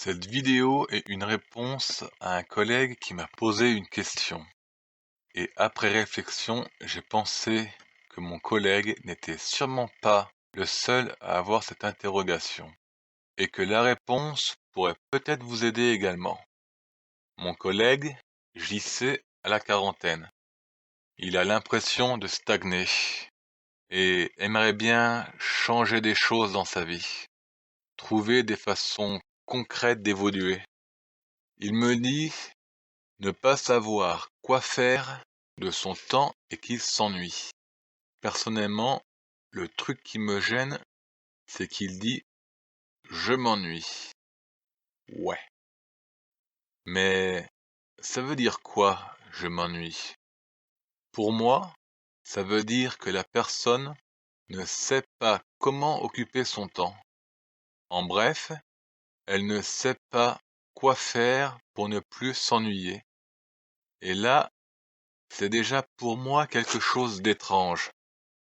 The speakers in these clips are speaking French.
Cette vidéo est une réponse à un collègue qui m'a posé une question. Et après réflexion, j'ai pensé que mon collègue n'était sûrement pas le seul à avoir cette interrogation. Et que la réponse pourrait peut-être vous aider également. Mon collègue, JC, a la quarantaine. Il a l'impression de stagner. Et aimerait bien changer des choses dans sa vie. Trouver des façons concrètes d'évoluer. Il me dit ne pas savoir quoi faire de son temps et qu'il s'ennuie. Personnellement, le truc qui me gêne, c'est qu'il dit je m'ennuie. Ouais. Mais ça veut dire quoi, je m'ennuie? Pour moi, ça veut dire que la personne ne sait pas comment occuper son temps. En bref, elle ne sait pas quoi faire pour ne plus s'ennuyer. Et là, c'est déjà pour moi quelque chose d'étrange,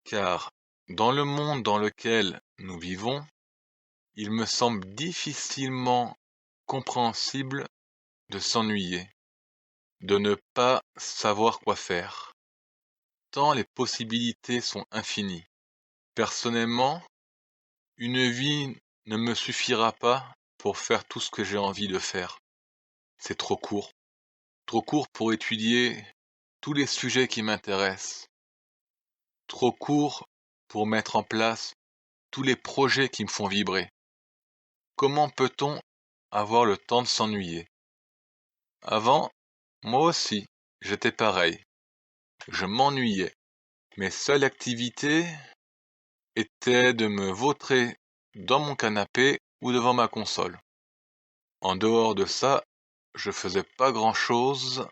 car dans le monde dans lequel nous vivons, il me semble difficilement compréhensible de s'ennuyer, de ne pas savoir quoi faire, tant les possibilités sont infinies. Personnellement, une vie ne me suffira pas pour faire tout ce que j'ai envie de faire. C'est trop court pour étudier tous les sujets qui m'intéressent, trop court pour mettre en place tous les projets qui me font vibrer. Comment peut-on avoir le temps de s'ennuyer? Avant, moi aussi, j'étais pareil. Je m'ennuyais. Mes seules activités étaient de me vautrer dans mon canapé ou devant ma console. En dehors de ça, je faisais pas grand-chose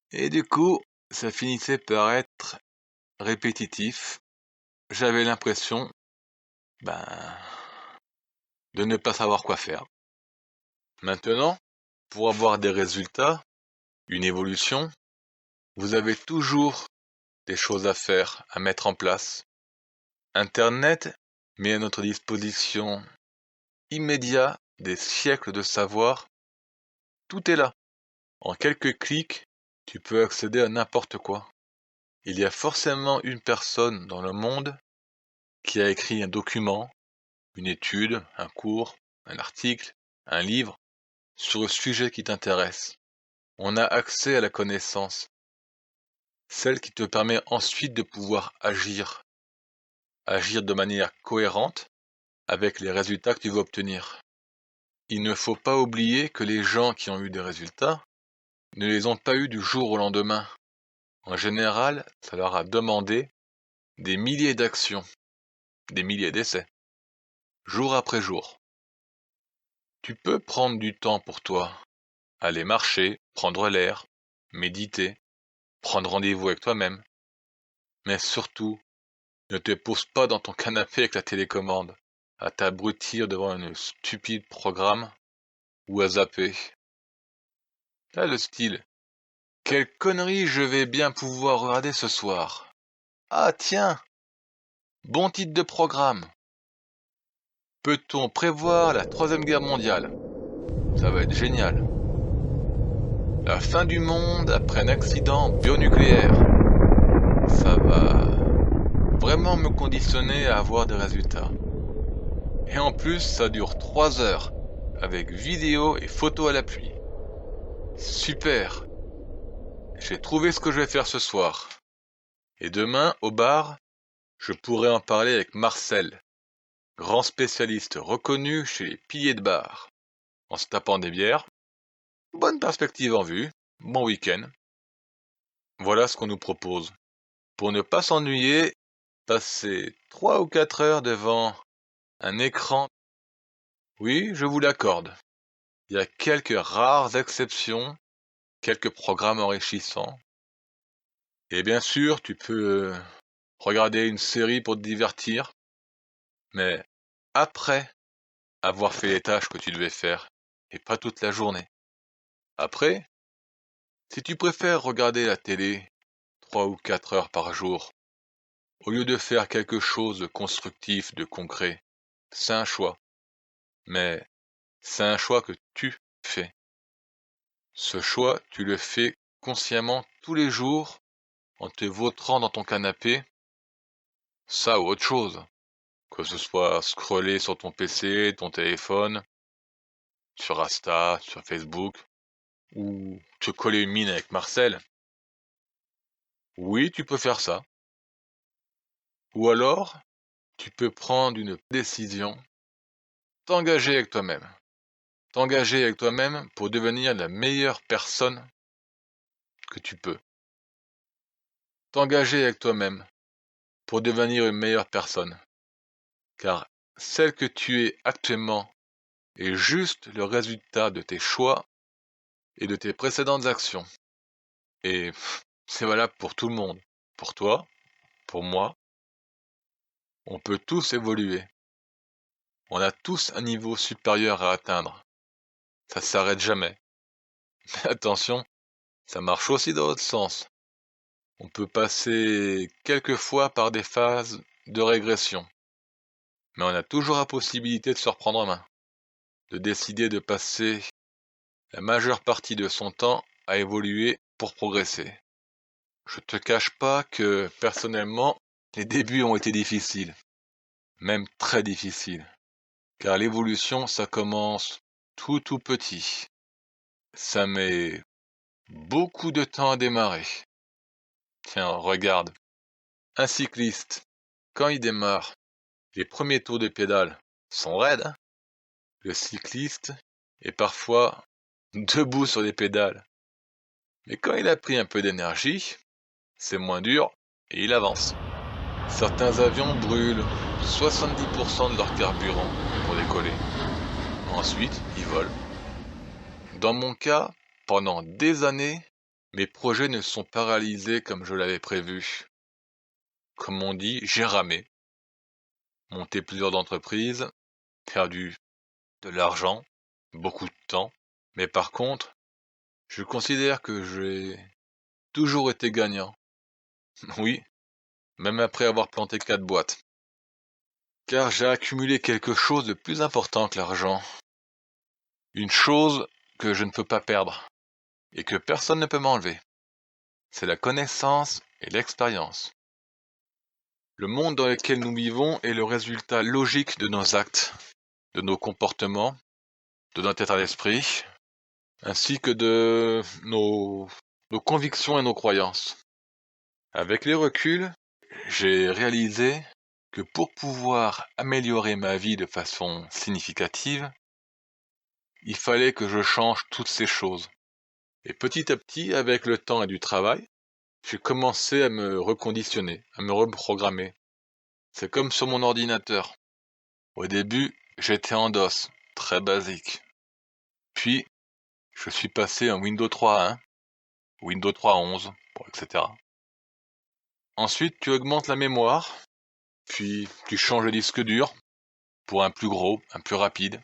et du coup, ça finissait par être répétitif. J'avais l'impression, de ne pas savoir quoi faire. Maintenant, pour avoir des résultats, une évolution, vous avez toujours des choses à faire, à mettre en place. Internet met à notre disposition immédiat des siècles de savoir. Tout est là. En quelques clics, tu peux accéder à n'importe quoi. Il y a forcément une personne dans le monde qui a écrit un document, une étude, un cours, un article, un livre sur le sujet qui t'intéresse. On a accès à la connaissance, celle qui te permet ensuite de pouvoir agir de manière cohérente avec les résultats que tu veux obtenir. Il ne faut pas oublier que les gens qui ont eu des résultats ne les ont pas eus du jour au lendemain. En général, ça leur a demandé des milliers d'actions, des milliers d'essais, jour après jour. Tu peux prendre du temps pour toi, aller marcher, prendre l'air, méditer, prendre rendez-vous avec toi-même. Mais surtout, ne te pose pas dans ton canapé avec la télécommande, à t'abrutir devant un stupide programme ou à zapper. Là, le style. Quelle connerie je vais bien pouvoir regarder ce soir. Ah tiens, bon titre de programme. Peut-on prévoir la Troisième Guerre mondiale? Ça va être génial. La fin du monde après un accident bionucléaire. Ça va vraiment me conditionner à avoir des résultats. Et en plus, ça dure 3 heures, avec vidéo et photos à l'appui. Super! J'ai trouvé ce que je vais faire ce soir. Et demain, au bar, je pourrai en parler avec Marcel, grand spécialiste reconnu chez les piliers de bar. En se tapant des bières, bonne perspective en vue, bon week-end. Voilà ce qu'on nous propose. Pour ne pas s'ennuyer, passer 3 ou 4 heures devant un écran. Oui, je vous l'accorde. Il y a quelques rares exceptions, quelques programmes enrichissants. Et bien sûr, tu peux regarder une série pour te divertir, mais après avoir fait les tâches que tu devais faire, et pas toute la journée. Après, si tu préfères regarder la télé 3 ou 4 heures par jour, au lieu de faire quelque chose de constructif, de concret, c'est un choix. Mais C'est un choix que tu fais. Ce choix, tu le fais consciemment tous les jours en te vautrant dans ton canapé, ça ou autre chose. Que ce soit scroller sur ton PC, ton téléphone, sur Insta, sur Facebook, ou te coller une mine avec Marcel. Oui, tu peux faire ça. Ou alors, tu peux prendre une décision, t'engager avec toi-même. T'engager avec toi-même pour devenir la meilleure personne que tu peux. T'engager avec toi-même pour devenir une meilleure personne. Car celle que tu es actuellement est juste le résultat de tes choix et de tes précédentes actions. Et c'est valable pour tout le monde. Pour toi, pour moi, on peut tous évoluer. On a tous un niveau supérieur à atteindre. Ça s'arrête jamais. Mais attention, ça marche aussi dans l'autre sens. On peut passer quelquefois par des phases de régression. Mais on a toujours la possibilité de se reprendre en main. De décider de passer la majeure partie de son temps à évoluer pour progresser. Je te cache pas que, personnellement, les débuts ont été difficiles. Même très difficiles. Car l'évolution, ça commence tout petit. Ça met beaucoup de temps à démarrer. Tiens, regarde. Un cycliste, quand il démarre, les premiers tours de pédale sont raides. Hein. Le cycliste est parfois debout sur les pédales. Mais quand il a pris un peu d'énergie, c'est moins dur et il avance. Certains avions brûlent 70% de leur carburant pour décoller. Ensuite, ils volent. Dans mon cas, pendant des années, mes projets ne sont pas réalisés comme je l'avais prévu. Comme on dit, j'ai ramé. Monté plusieurs entreprises, perdu de l'argent, beaucoup de temps. Mais par contre, je considère que j'ai toujours été gagnant. Oui, même après avoir planté 4 boîtes. Car j'ai accumulé quelque chose de plus important que l'argent. Une chose que je ne peux pas perdre et que personne ne peut m'enlever. C'est la connaissance et l'expérience. Le monde dans lequel nous vivons est le résultat logique de nos actes, de nos comportements, de notre état d'esprit, ainsi que de nos convictions et nos croyances. Avec les reculs, j'ai réalisé que pour pouvoir améliorer ma vie de façon significative, il fallait que je change toutes ces choses. Et petit à petit, avec le temps et du travail, j'ai commencé à me reconditionner, à me reprogrammer. C'est comme sur mon ordinateur. Au début, j'étais en DOS, très basique. Puis, je suis passé en Windows 3.1, Windows 3.11, etc. Ensuite, tu augmentes la mémoire, puis tu changes le disque dur pour un plus gros, un plus rapide.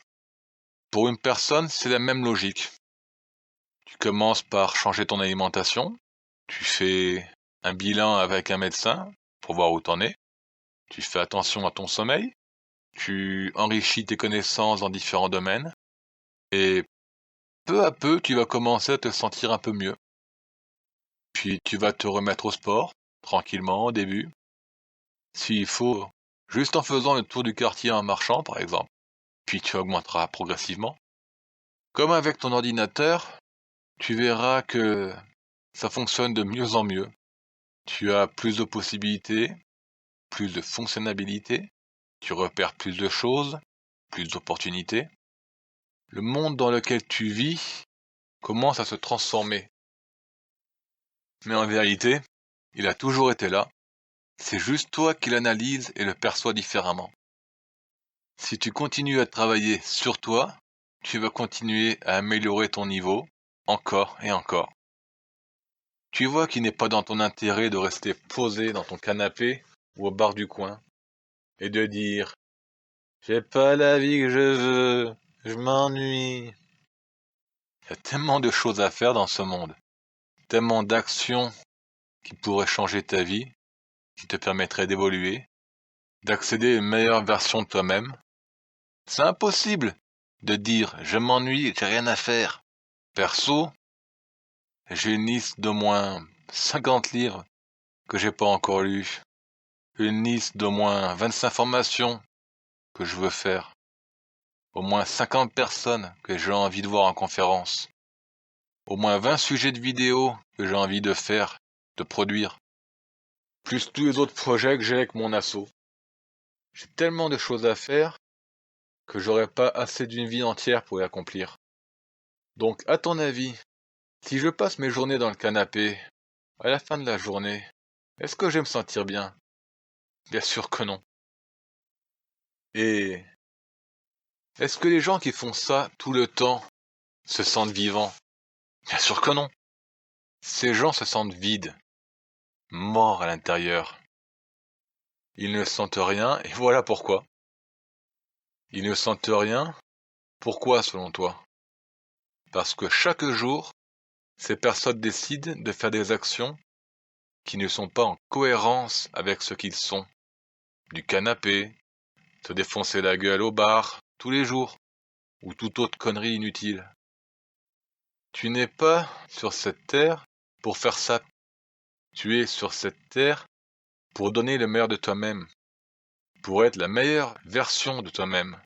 Pour une personne, c'est la même logique. Tu commences par changer ton alimentation, tu fais un bilan avec un médecin pour voir où t'en es, tu fais attention à ton sommeil, tu enrichis tes connaissances dans différents domaines, et peu à peu, tu vas commencer à te sentir un peu mieux. Puis tu vas te remettre au sport, tranquillement au début. S'il faut, juste en faisant le tour du quartier en marchant, par exemple. Puis tu augmenteras progressivement. Comme avec ton ordinateur, tu verras que ça fonctionne de mieux en mieux. Tu as plus de possibilités, plus de fonctionnalités, tu repères plus de choses, plus d'opportunités. Le monde dans lequel tu vis commence à se transformer. Mais en vérité, il a toujours été là. C'est juste toi qui l'analyses et le perçois différemment. Si tu continues à travailler sur toi, tu vas continuer à améliorer ton niveau, encore et encore. Tu vois qu'il n'est pas dans ton intérêt de rester posé dans ton canapé ou au bar du coin et de dire « J'ai pas la vie que je veux, je m'ennuie ». Il y a tellement de choses à faire dans ce monde, tellement d'actions qui pourraient changer ta vie, qui te permettraient d'évoluer, d'accéder à une meilleure version de toi-même. C'est impossible de dire « je m'ennuie, j'ai rien à faire ». Perso, j'ai une liste d'au moins 50 livres que j'ai pas encore lus, une liste d'au moins 25 formations que je veux faire, au moins 50 personnes que j'ai envie de voir en conférence, au moins 20 sujets de vidéos que j'ai envie de faire, de produire, plus tous les autres projets que j'ai avec mon asso. J'ai tellement de choses à faire que j'aurais pas assez d'une vie entière pour y accomplir. Donc, à ton avis, si je passe mes journées dans le canapé, à la fin de la journée, est-ce que je vais me sentir bien? Bien sûr que non. Et est-ce que les gens qui font ça tout le temps se sentent vivants? Bien sûr que non. Ces gens se sentent vides, morts à l'intérieur. Ils ne sentent rien, et voilà pourquoi. Ils ne sentent rien. Pourquoi, selon toi? Parce que chaque jour, ces personnes décident de faire des actions qui ne sont pas en cohérence avec ce qu'ils sont. Du canapé, se défoncer la gueule au bar, tous les jours, ou toute autre connerie inutile. Tu n'es pas sur cette terre pour faire ça. Tu es sur cette terre pour donner le meilleur de toi-même, pour être la meilleure version de toi-même.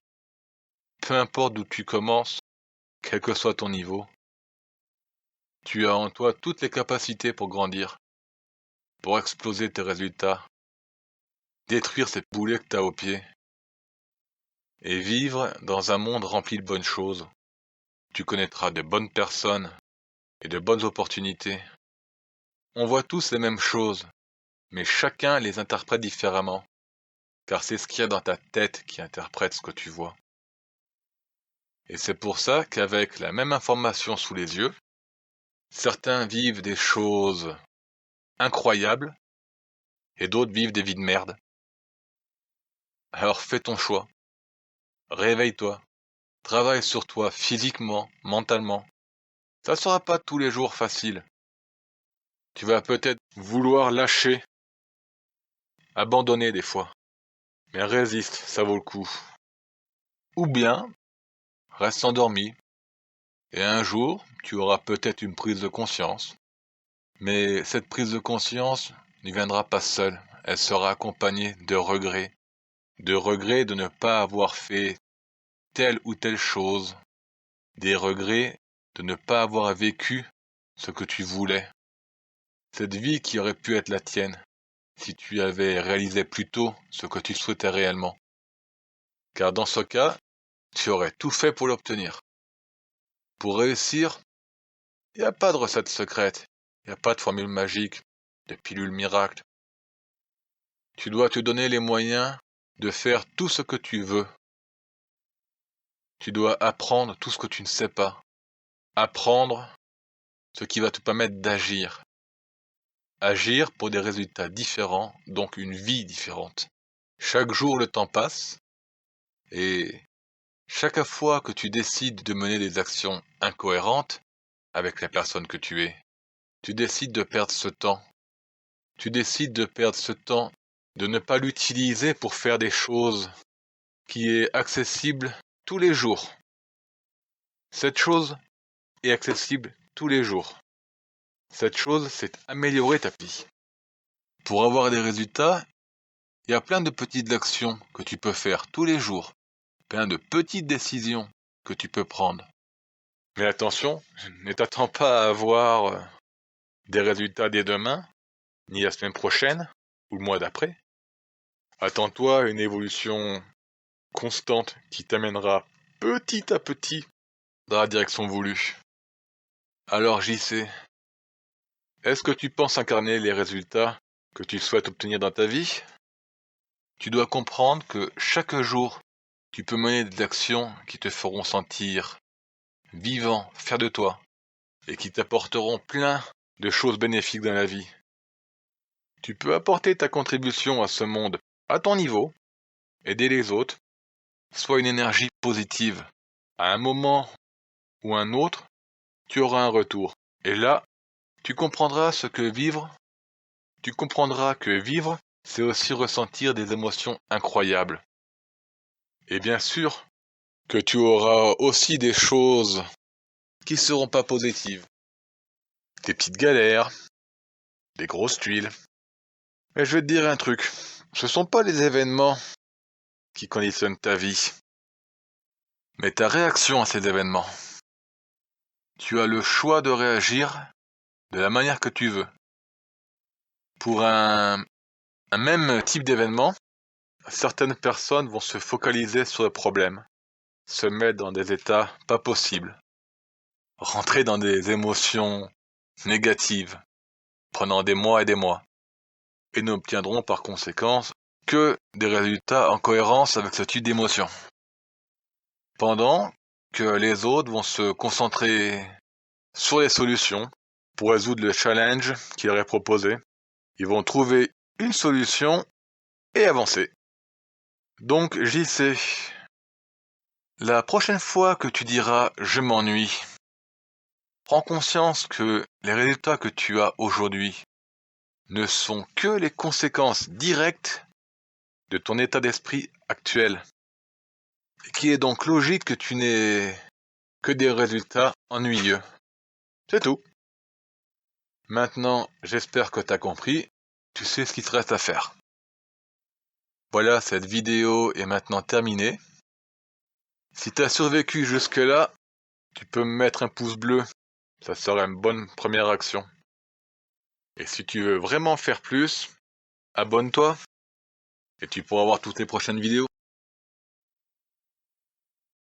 Peu importe d'où tu commences, quel que soit ton niveau, tu as en toi toutes les capacités pour grandir, pour exploser tes résultats, détruire ces boulets que tu as aux pieds, et vivre dans un monde rempli de bonnes choses. Tu connaîtras de bonnes personnes et de bonnes opportunités. On voit tous les mêmes choses, mais chacun les interprète différemment, car c'est ce qu'il y a dans ta tête qui interprète ce que tu vois. Et c'est pour ça qu'avec la même information sous les yeux, certains vivent des choses incroyables et d'autres vivent des vies de merde. Alors fais ton choix. Réveille-toi. Travaille sur toi physiquement, mentalement. Ça sera pas tous les jours facile. Tu vas peut-être vouloir lâcher, abandonner des fois. Mais résiste, ça vaut le coup. Ou bien, reste endormi. Et un jour, tu auras peut-être une prise de conscience. Mais cette prise de conscience ne viendra pas seule. Elle sera accompagnée de regrets. De regrets de ne pas avoir fait telle ou telle chose. Des regrets de ne pas avoir vécu ce que tu voulais. Cette vie qui aurait pu être la tienne, si tu avais réalisé plus tôt ce que tu souhaitais réellement. Car dans ce cas, tu aurais tout fait pour l'obtenir. Pour réussir, il n'y a pas de recette secrète, il n'y a pas de formule magique, de pilule miracle. Tu dois te donner les moyens de faire tout ce que tu veux. Tu dois apprendre tout ce que tu ne sais pas. Apprendre ce qui va te permettre d'agir. Agir pour des résultats différents, donc une vie différente. Chaque jour le temps passe, et chaque fois que tu décides de mener des actions incohérentes avec la personne que tu es, tu décides de perdre ce temps. Tu décides de perdre ce temps, de ne pas l'utiliser pour faire des choses qui est accessible tous les jours. Cette chose est accessible tous les jours. Cette chose, c'est améliorer ta vie. Pour avoir des résultats, il y a plein de petites actions que tu peux faire tous les jours. Plein de petites décisions que tu peux prendre. Mais attention, ne t'attends pas à avoir des résultats dès demain, ni la semaine prochaine, ou le mois d'après. Attends-toi à une évolution constante qui t'amènera petit à petit dans la direction voulue. Alors JC, est-ce que tu penses incarner les résultats que tu souhaites obtenir dans ta vie? Tu dois comprendre que chaque jour, tu peux mener des actions qui te feront sentir vivant, fier de toi, et qui t'apporteront plein de choses bénéfiques dans la vie. Tu peux apporter ta contribution à ce monde à ton niveau, aider les autres, soit une énergie positive. À un moment ou un autre, tu auras un retour. Et là, tu comprendras que vivre, c'est aussi ressentir des émotions incroyables. Et bien sûr, que tu auras aussi des choses qui seront pas positives. Des petites galères, des grosses tuiles. Mais je vais te dire un truc, ce sont pas les événements qui conditionnent ta vie, mais ta réaction à ces événements. Tu as le choix de réagir de la manière que tu veux. Pour un même type d'événement, certaines personnes vont se focaliser sur le problème, se mettre dans des états pas possibles, rentrer dans des émotions négatives, pendant des mois et des mois, et n'obtiendront par conséquent que des résultats en cohérence avec ce type d'émotion. Pendant que les autres vont se concentrer sur les solutions pour résoudre le challenge qui leur est proposé. Ils vont trouver une solution et avancer. Donc JC, la prochaine fois que tu diras « je m'ennuie », prends conscience que les résultats que tu as aujourd'hui ne sont que les conséquences directes de ton état d'esprit actuel. Et qu'il est donc logique que tu n'aies que des résultats ennuyeux. C'est tout. Maintenant, j'espère que tu as compris, tu sais ce qu'il te reste à faire. Voilà, cette vidéo est maintenant terminée. Si tu as survécu jusque-là, tu peux me mettre un pouce bleu, ça serait une bonne première action. Et si tu veux vraiment faire plus, abonne-toi et tu pourras voir toutes les prochaines vidéos.